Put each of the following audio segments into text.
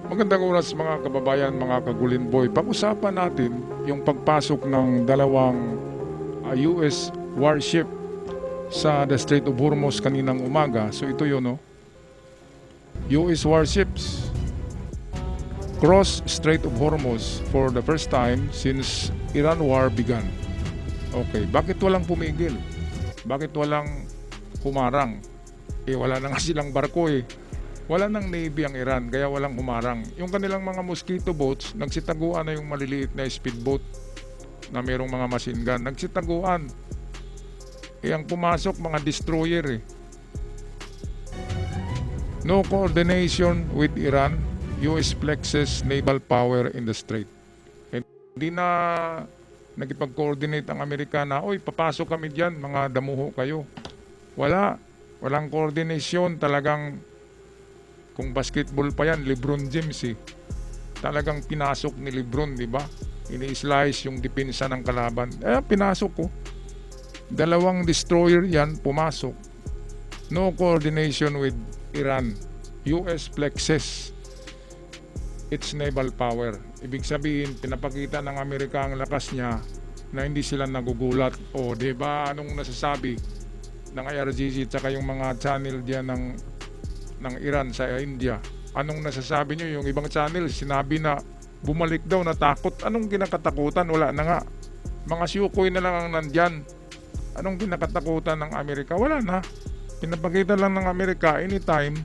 Magandang oras mga kababayan, mga kagulinboy. Pag-usapan natin yung pagpasok ng dalawang US warship sa the Strait of Hormuz kaninang umaga. So ito yun, no? US warships cross Strait of Hormuz for the first time since Iran war began. Okay, bakit walang pumigil? Bakit walang humarang? Wala na nga silang barko eh. Wala nang Navy ang Iran, kaya walang humarang. Yung kanilang mga mosquito boats, nagsitaguan na yung maliliit na speedboat na mayroong mga machine gun. Nagsitaguan. Ang pumasok, mga destroyer eh. No coordination with Iran, US flexes naval power in the strait. Hindi na nagipag-coordinate ang Amerikana, oy, papasok kami dyan, mga damuho kayo. Wala. Walang coordination, talagang kung basketball pa yan, LeBron James eh. Talagang pinasok ni LeBron, di ba? Ini-slice yung depensa ng kalaban. Pinasok ko. Dalawang destroyer yan, pumasok. No coordination with Iran. US flexes its naval power. Ibig sabihin, pinapakita ng Amerika ang lakas niya na hindi sila nagugulat. O, di ba, anong nasasabi ng IRGC at yung mga channel diyan ng Iran sa India? Anong nasasabi nyo? Yung ibang channel sinabi na bumalik daw, natakot. Anong kinakatakutan? Wala na nga. Mga Sukhoi na lang ang nandyan. Anong kinakatakutan ng Amerika? Wala na. Pinapakita lang ng Amerika, anytime,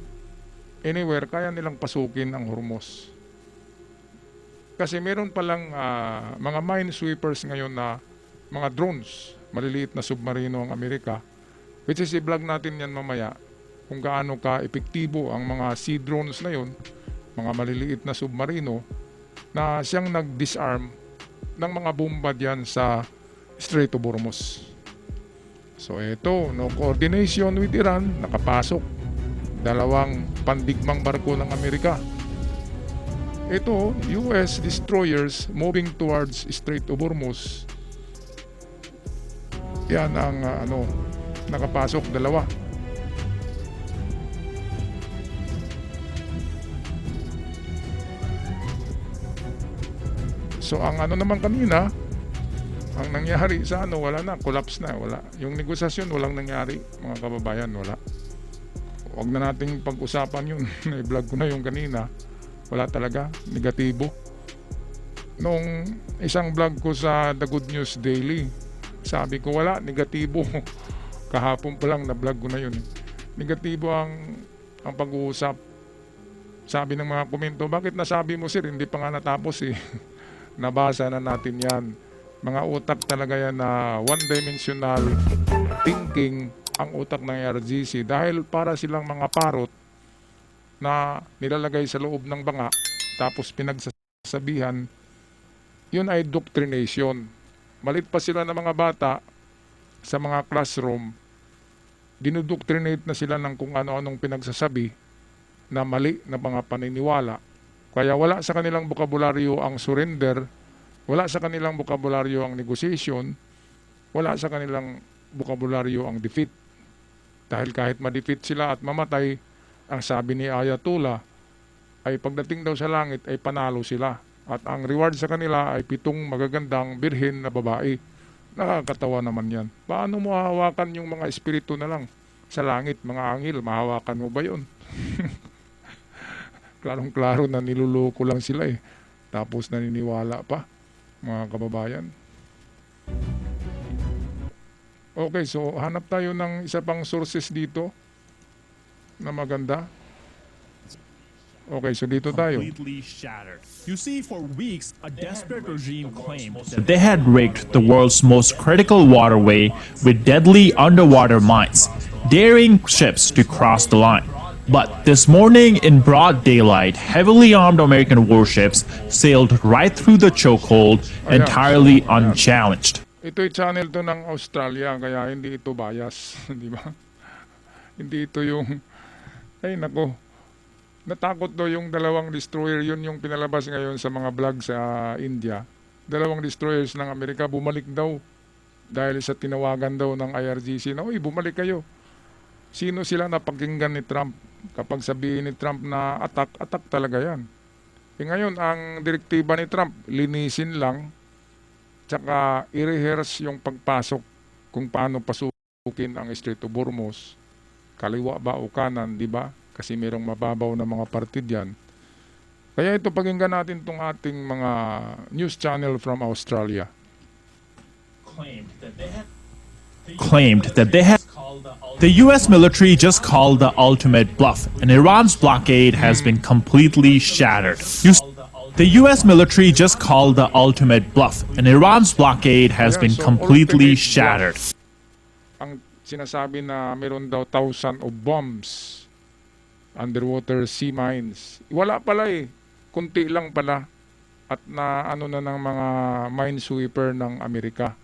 anywhere, kaya nilang pasukin ang Hormuz. Kasi meron palang mga minesweepers ngayon na mga drones, maliliit na submarino ang Amerika, which is i-vlog natin yan mamaya kung gaano ka-epektibo ang mga sea drones na yun, mga maliliit na submarino, na siyang nag-disarm ng mga bomba diyan sa Strait of Hormuz. So eto, no coordination with Iran, nakapasok. Dalawang pandigmang barko ng Amerika. Ito, US destroyers moving towards Strait of Hormuz. Yan ang nakapasok, dalawa. So ang naman kanina, ang nangyari sa wala na, collapse na, wala. Yung negosasyon walang nangyari, mga kababayan, wala. Huwag na nating pag-usapan yun. I-vlog ko na yung kanina. Wala talaga, negatibo. Nung isang vlog ko sa The Good News Daily, sabi ko wala, negatibo. Kahapon pa lang na vlog ko na yun. Negatibo ang pag-uusap. Sabi ng mga komento, bakit nasabi mo sir, hindi pa nga natapos eh. Nabasa na natin yan. Mga utak talaga yan na one-dimensional thinking ang utak ng RGC dahil para silang mga parot na nilalagay sa loob ng banga tapos pinagsasabihan, yun ay doctrination. Malit pa sila ng mga bata sa mga classroom, dinudoctrinate na sila ng kung ano-anong pinagsasabi na mali na mga paniniwala. Kaya wala sa kanilang bokabularyo ang surrender, wala sa kanilang bokabularyo ang negotiation, wala sa kanilang bokabularyo ang defeat. Dahil kahit ma-defeat sila at mamatay, ang sabi ni Ayatollah ay pagdating daw sa langit ay panalo sila. At ang reward sa kanila ay 7 magagandang birhen na babae. Nakakatawa naman yan. Paano mo hahawakan yung mga espiritu na lang sa langit, mga angel? Mahawakan mo ba yun? Klarong-klaro na niluloko lang sila eh. Tapos naniniwala pa, mga kababayan. Okay, so hanap tayo ng isa pang sources dito na maganda. Okay, so dito tayo. Completely shattered. You see, for weeks, a desperate regime claimed that they had rigged the world's most critical waterway with deadly underwater mines, daring ships to cross the line. But this morning, in broad daylight, heavily armed American warships sailed right through the chokehold entirely unchallenged. Ito'y channel to ng Australia, kaya hindi ito bias, di ba? Hindi ito yung, ay nako, natakot daw yung dalawang destroyer, yun yung pinalabas ngayon sa mga vlog sa India. Dalawang destroyers ng Amerika bumalik daw dahil sa tinawagan daw ng IRGC na, uy, bumalik kayo. Sino sila napakinggan ni Trump? Kapag sabihin ni Trump na attack, attack talaga yan. Ngayon, ang direktiba ni Trump, linisin lang, tsaka i-rehearse yung pagpasok kung paano pasukin ang Strait of Hormuz. Kaliwa ba o kanan, di ba? Kasi merong mababaw na mga parte diyan. Kaya ito, pakinggan natin itong ating mga news channel from Australia. Claimed that they had the US military just called the ultimate bluff, and Iran's blockade has been completely shattered. The US military just called the ultimate bluff, and Iran's blockade has Ayan, been so completely ultimate shattered. Ang sinasabi na meron daw 1,000 of bombs, underwater sea mines. Wala pala eh. Kunti lang pala. At na ano na ng mga minesweeper ng Amerika.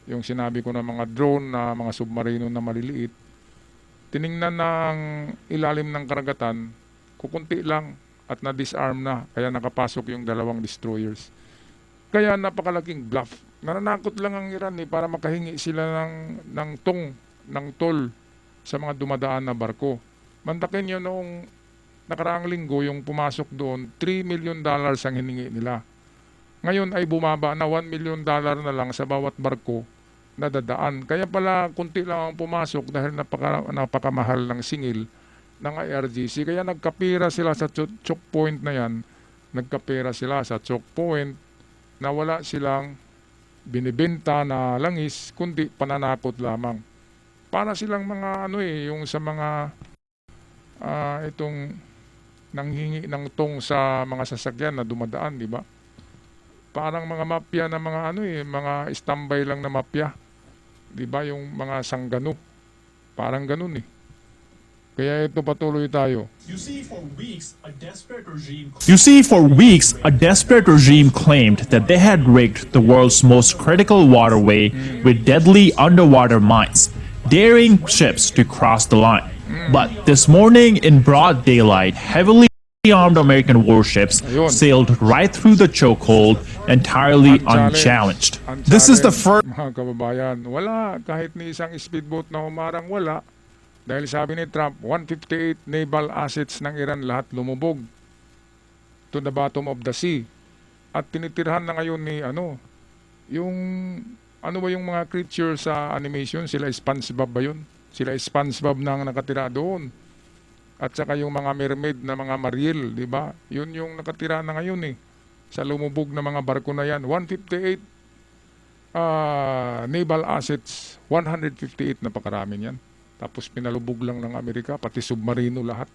Yung sinabi ko na mga drone na mga submarino na maliliit. Tiningnan ng ilalim ng karagatan, kukunti lang at na-disarm na. Kaya nakapasok yung dalawang destroyers. Kaya napakalaking bluff. Nananakot lang ang Iran eh, para makahingi sila ng toll sa mga dumadaan na barko. Mantakin nyo noong nakaraang linggo yung pumasok doon, $3 million ang hiningi nila. Ngayon ay bumaba na $1 million na lang sa bawat barko na dadaan. Kaya pala kunti lang ang pumasok dahil napakamahal ng singil ng IRGC. Kaya nagkapira sila sa choke point na yan. Nagkapira sila sa choke point na wala silang binibenta na langis, kundi pananakot lamang. Para silang mga yung sa mga itong nanghingi ng tong sa mga sasakyan na dumadaan, di ba? Parang mga mafia na mga mga standby lang na mafia. Di ba yung mga sanggano? Parang ganun eh. Kaya ito patuloy tayo. You see, for weeks, a desperate regime claimed that they had rigged the world's most critical waterway with deadly underwater mines, daring ships to cross the line. But this morning, in broad daylight, heavily armed American warships Ayun. sailed right through the chokehold entirely unchallenged. This is the first. Mga kababayan, wala. Kahit ni isang speedboat na humarang, wala. Dahil sabi ni Trump, 158 naval assets ng Iran lahat lumubog to the bottom of the sea. At tinitirhan na ngayon ni yung yung mga creature sa animation, sila SpongeBob ba yun? Sila SpongeBob na ang nakatira doon. At saka yung mga mermaid na mga Mariel, di ba? Yun yung nakatira na ngayon eh. Sa lumubog na mga barko na yan. 158 naval assets, 158 na pakarami yan. Tapos pinalubog lang ng Amerika, pati submarino lahat.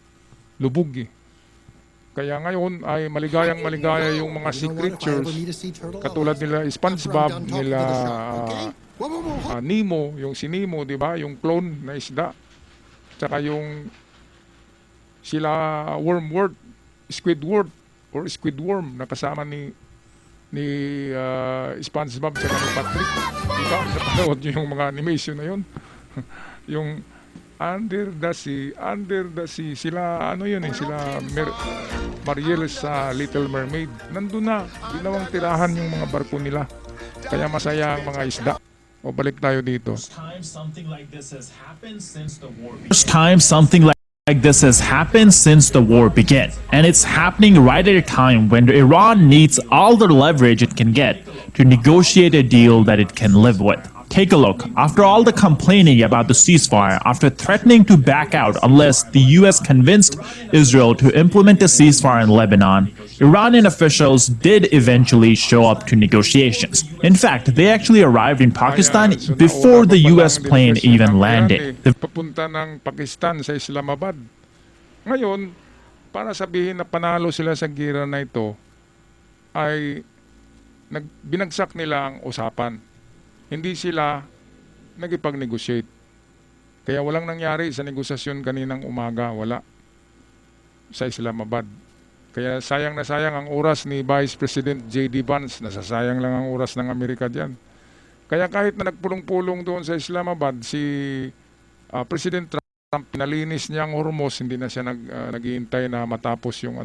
Lubog eh. Kaya ngayon ay maligaya yung mga sea creatures. Katulad nila SpongeBob, nila Nemo, yung si Nemo, di ba? Yung clone na isda. Tsaka yung sila Squidworm na kasama ni SpongeBob tsaka ni Patrick. Di ba? Napanood nyo yung mga animation na yun. Yung Under the Sea, sila sila Mariel sa Little Mermaid. Nandun na, ginawang tirahan yung mga barko nila. Kaya masaya ang mga isda. O balik tayo dito. First time something like this has happened since the war began. And it's happening right at a time when Iran needs all the leverage it can get to negotiate a deal that it can live with. Take a look. After all the complaining about the ceasefire, after threatening to back out unless the US convinced Israel to implement a ceasefire in Lebanon, Iranian officials did eventually show up to negotiations. In fact, they actually arrived in Pakistan Ayan, so before nauna the pa US palang plane delegasyon even ng landed. Iran, papunta ng Pakistan sa Islamabad. Ngayon, para sabihin na panalo sila sa gira na ito, ay binagsak nila ang usapan. Hindi sila nagipag-negotiate. Kaya walang nangyari sa negosasyon kaninang umaga, wala sa Islamabad. Kaya sayang na sayang ang oras ni Vice President J.D. Vance, nasasayang lang ang oras ng Amerika diyan. Kaya kahit na nagpulong-pulong doon sa Islamabad, si President Trump, pinalinis niya ang Hormuz, hindi na siya naghihintay na matapos yung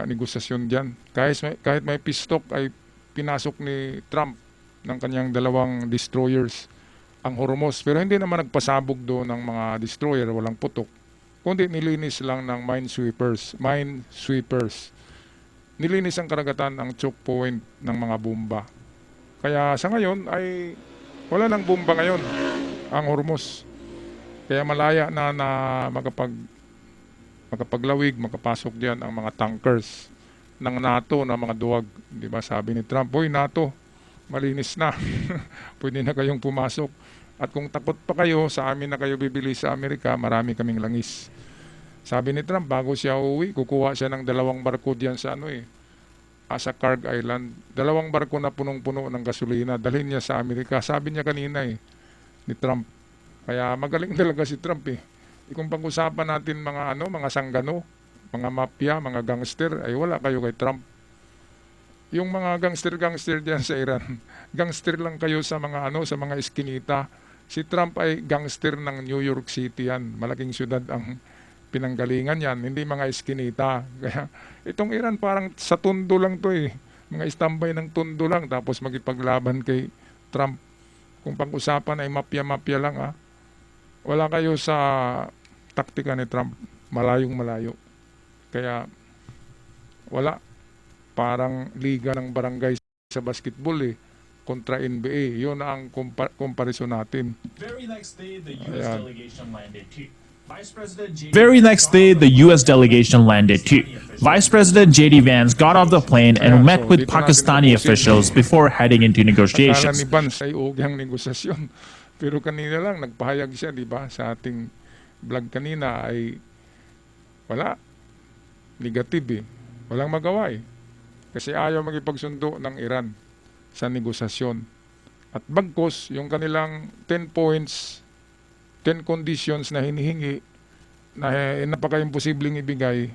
negosasyon diyan. Kahit may peace talk ay pinasok ni Trump ng kanyang dalawang destroyers ang Hormuz. Pero hindi naman nagpasabog doon ng mga destroyer, walang putok. Kundi nilinis lang ng minesweepers. nilinis ang karagatan ang choke point ng mga bomba. Kaya sa ngayon ay wala nang bomba ngayon ang Hormuz. Kaya malaya na makapaglawig, makapasok diyan ang mga tankers ng NATO na mga duwag. Di ba sabi ni Trump, "Hoy NATO, malinis na. Pwede na kayong pumasok. At kung takot pa kayo, sa amin na kayo bibili sa Amerika, marami kaming langis." Sabi ni Trump, bago siya uuwi, kukuha siya ng 2 barko diyan sa sa Kharg Island. 2 barko na punong-puno ng gasolina. Dalhin niya sa Amerika. Sabi niya kanina ni Trump. Kaya magaling talaga si Trump eh. Kung pag-usapan natin mga sanggano, mga mafia, mga gangster, ay wala kayo kay Trump. Yung mga gangster diyan sa Iran, gangster lang kayo sa mga eskinita. Si Trump ay gangster ng New York City yan. Malaking syudad ang pinanggalingan yan, hindi mga eskinita. Kaya itong Iran parang sa tundo lang to eh. Mga istambay ng tundo lang tapos magipaglaban kay Trump. Kung pag-usapan ay mafia-mafia lang wala kayo sa taktika ni Trump. Malayong malayo. Kaya wala. Parang liga ng barangay sa basketball kontra NBA. Yun ang comparison natin. Very next day, the U.S. Ayan. delegation landed too. Very next day, the U.S. delegation landed too. Vice President J.D. Vance got off the plane and Ayan, met so with dito natin Pakistani tapusin. officials before heading into Akala negotiations. ni Vance ay ugyang negosasyon. Pero kanina lang, nagpahayag siya, di ba? Sa ating vlog kanina ay wala. Negative Walang magawa Kasi ayaw magipagsundo ng Iran sa negosasyon. At bagkos, yung kanilang 10 points, 10 conditions na hinihingi na napaka-imposibleng ibigay,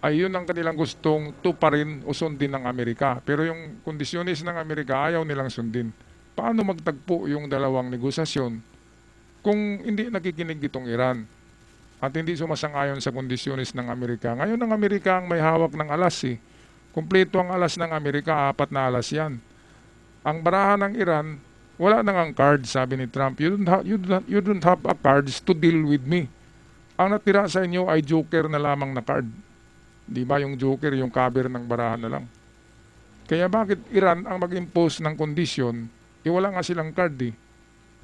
ay yun ang kanilang gustong tuparin o sundin ng Amerika. Pero yung kondisyonis ng Amerika, ayaw nilang sundin. Paano magtagpo yung dalawang negosasyon kung hindi nakikinig itong Iran at hindi sumasang-ayon sa kondisyonis ng Amerika? Ngayon ang Amerika ang may hawak ng alas Kumpleto ang alas ng Amerika, 4 na alas yan. Ang barahan ng Iran, wala nang ang cards, sabi ni Trump. You don't have a cards to deal with me. Ang natira sa inyo ay joker na lamang na card. Di ba yung joker, yung cover ng barahan na lang. Kaya bakit Iran ang mag-impose ng kondisyon? Wala nga silang card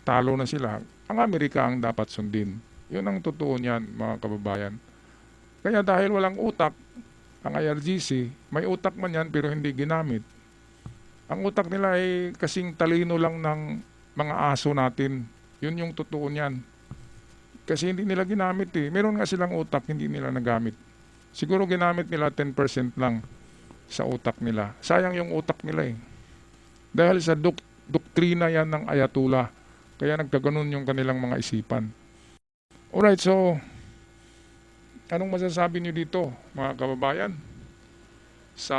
Talo na sila. Ang Amerika ang dapat sundin. Yun ang totoo niyan, mga kababayan. Kaya dahil walang utak, ang IRGC, may utak man yan pero hindi ginamit. Ang utak nila ay kasing talino lang ng mga aso natin. Yun yung totoo niyan. Kasi hindi nila ginamit Meron nga silang utak, hindi nila nagamit. Siguro ginamit nila 10% lang sa utak nila. Sayang yung utak nila Dahil sa doktrina yan ng Ayatollah. Kaya nagkaganon yung kanilang mga isipan. Alright, so anong masasabi niyo dito, mga kababayan? Sa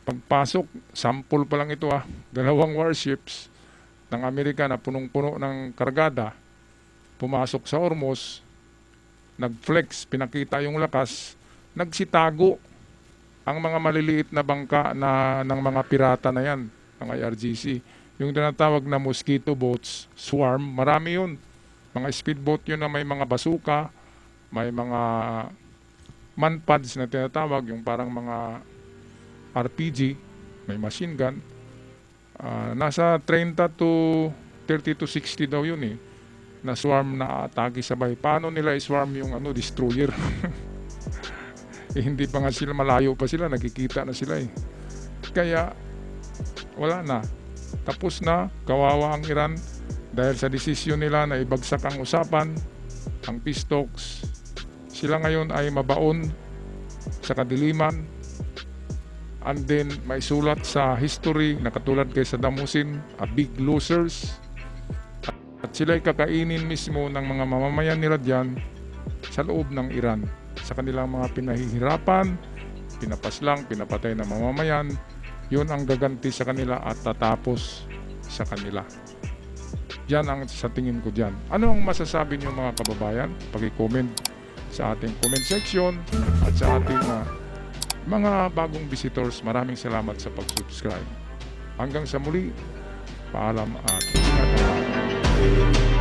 pagpasok, sample pa lang ito 2 warships ng Amerika na punong-puno ng kargada, pumasok sa Hormuz, nag-flex, pinakita yung lakas, nagsitago ang mga maliliit na bangka ng mga pirata na yan, ng IRGC. Yung tinatawag na mosquito boats, swarm, marami yun. Mga speedboat yun na may mga basuka, may mga manpads na tinatawag, yung parang mga RPG, may machine gun. Nasa 30 to 30 to 60 daw yun na swarm na atake sabay. Paano nila i-swarm yung destroyer? Hindi pa nga sila, malayo pa sila, nakikita na sila Kaya wala na. Tapos na, kawawa ang Iran dahil sa desisyon nila na ibagsak ang usapan, ang peace talks. Sila ngayon ay mabaon sa kadiliman, and then may sulat sa history na katulad kay Saddam Hussein, a big losers. At sila'y kakainin mismo ng mga mamamayan nila dyan sa loob ng Iran. Sa kanilang mga pinahihirapan, pinapaslang, pinapatay na mamamayan, yun ang gaganti sa kanila at tatapos sa kanila. Yan ang sa tingin ko dyan. Ano ang masasabi niyo mga kababayan? Pag-comment sa ating comment section at sa ating mga bagong visitors. Maraming salamat sa pag-subscribe. Hanggang sa muli, paalam at ingat.